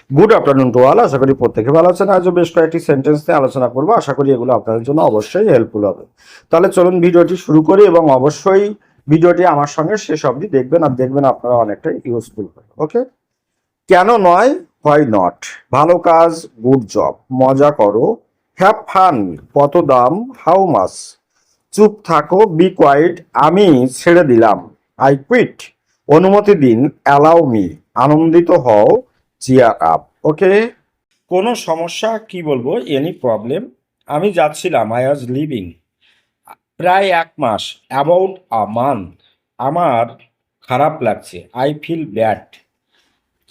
Good afternoon to all. আশা করি প্রত্যেকে ভালো আছেন। আজও বেশ কয়েকটি সেন্টেন্স নিয়ে আলোচনা করবো। আশা করি এগুলো আপনাদের জন্য অবশ্যই হেল্পফুল হবে। তাহলে চলুন ভিডিওটি শুরু করি, এবং অবশ্যই ভিডিওটি আমার সঙ্গে শেষ অবধি দেখবেন, আর দেখবেন আপনারা অনেকটাই ইউজফুল হবে। ওকে, কেন নয়, হোয়াই নট। ভালো কাজ, গুড জব। মজা করো, হ্যাভ ফান। কত দাম, হাউ মাস। চুপ থাকো, বি কোয়াইট। আমি ছেড়ে দিলাম, আই কুইট। অনুমতি দিন, অ্যালাউ মি। আনন্দিত হও, চিয়ার আপ। ওকে, কোনো সমস্যা, কি বলবো, এনি প্রবলেম। আমি যাচ্ছিলাম, আই ওয়াজ লিভিং। প্রায় 1 মাস, অ্যাবাউট আ মান্থ। আমার খারাপ লাগছে, আই ফিল ব্যাড।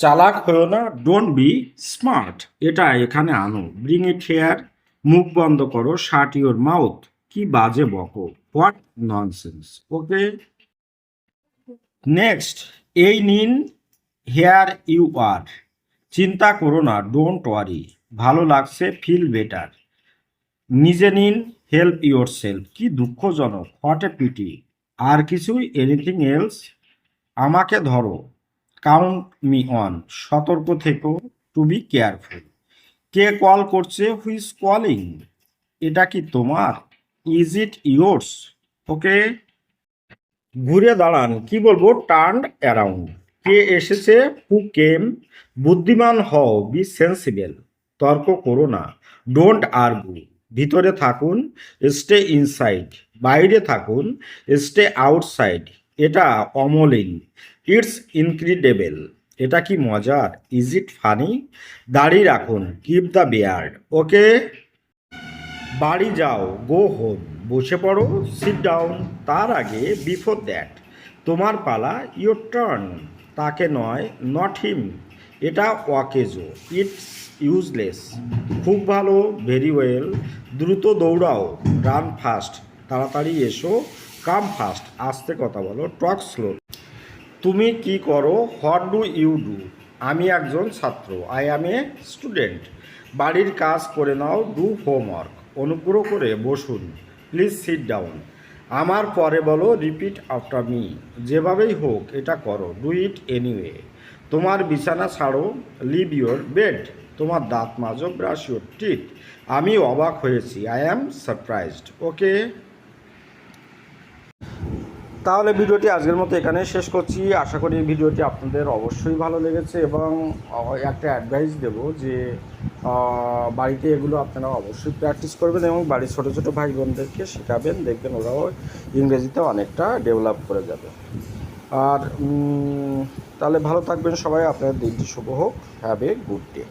চালাক হয়েও না, ডোন্ট বি স্মার্ট। এটা এখানে আনো, ব্রিং ইট হেয়ার। মুখ বন্ধ করো, শাট ইউর মাউথ। কি বাজে বকো, হোয়াট ননসেন্স। ওকে, নেক্সট, এই নিন, হেয়ার ইউ আর। চিন্তা করো না, ডোন্ট ওয়ারি। ভালো লাগছে, ফিল বেটার। নিজে নিন, হেল্প ইউর সেলফ। কি দুঃখজনক, হোয়াট এ পিটি। আর কিছুই, এনিথিং এলস। আমাকে ধরো, কাউন্ট মি অন। সতর্ক থেকো, টু বি কেয়ারফুল। কে কল করছে, হুইজ কলিং। এটা কি তোমার, ইজ ইট ইয়োর্স। ওকে, ঘুরে দাঁড়ান, কি বলবো, টার্ন অ্যারাউন্ড। কে এসেছে, হু কেম। বুদ্ধিমান হও, বি সেন্সিবল। তর্ক করো না, ডোন্ট আর্গু। ভিতরে থাকুন, স্টে ইনসাইড। বাইরে থাকুন, স্টে আউটসাইড। এটা অমলিন, ইটস ইনক্রিডিবল। এটা কি মজার, ইজ ইট ফানি। দাড়ি রাখুন, কিপ দ্য বিয়ার্ড। ওকে, বাড়ি যাও, গো হোম। বসে পড়ো, সিট ডাউন। তার আগে, বিফোর দ্যাট, তোমার পালা, ইয়োর টার্ন। তাকে নয়, নট হিম। এটা ওয়াকেজো, ইটস ইউজলেস। খুব ভালো, ভেরি ওয়েল। দ্রুত দৌড়াও, রান ফাস্ট। তাড়াতাড়ি এসো, কাম ফাস্ট। আস্তে কথা বলো, টক স্লো। তুমি কি করো, হোয়াট ডু ইউ ডু। আমি একজন ছাত্র, আই অ্যাম এ স্টুডেন্ট। বাড়ির কাজ করে নাও, ডু হোমওয়ার্ক। অনুগ্রহ করে বসুন, প্লিজ সিট ডাউন। আমার পরে বলো, রিপিট আফটার মি। যেভাবেই হোক এটা করো, ডু ইট এনিওয়ে। তোমার বিছানা ছাড়ো, লিভ ইউর বেড। তোমার দাঁত মাজো, ব্রাশ ইউর টিথ। আমি অবাক হয়েছি, আই অ্যাম সারপ্রাইজড। ওকে, তাহলে ভিডিওটি আজকের মতো এখানে শেষ করছি। আশা করি ভিডিওটি আপনাদের অবশ্যই ভালো লেগেছে, এবং একটা অ্যাডভাইস দেব যে বাড়িতে এগুলো আপনারা অবশ্যই প্র্যাকটিস করবেন, এবং বাড়ির ছোটো ছোটো ভাই বোনদেরকে শেখাবেন। দেখবেন ওরাও ইংরেজিতে অনেকটা ডেভেলপ করে যাবে। আর তাহলে ভালো থাকবেন সবাই। আপনার দিনটি শুভ হোক। Have a good day.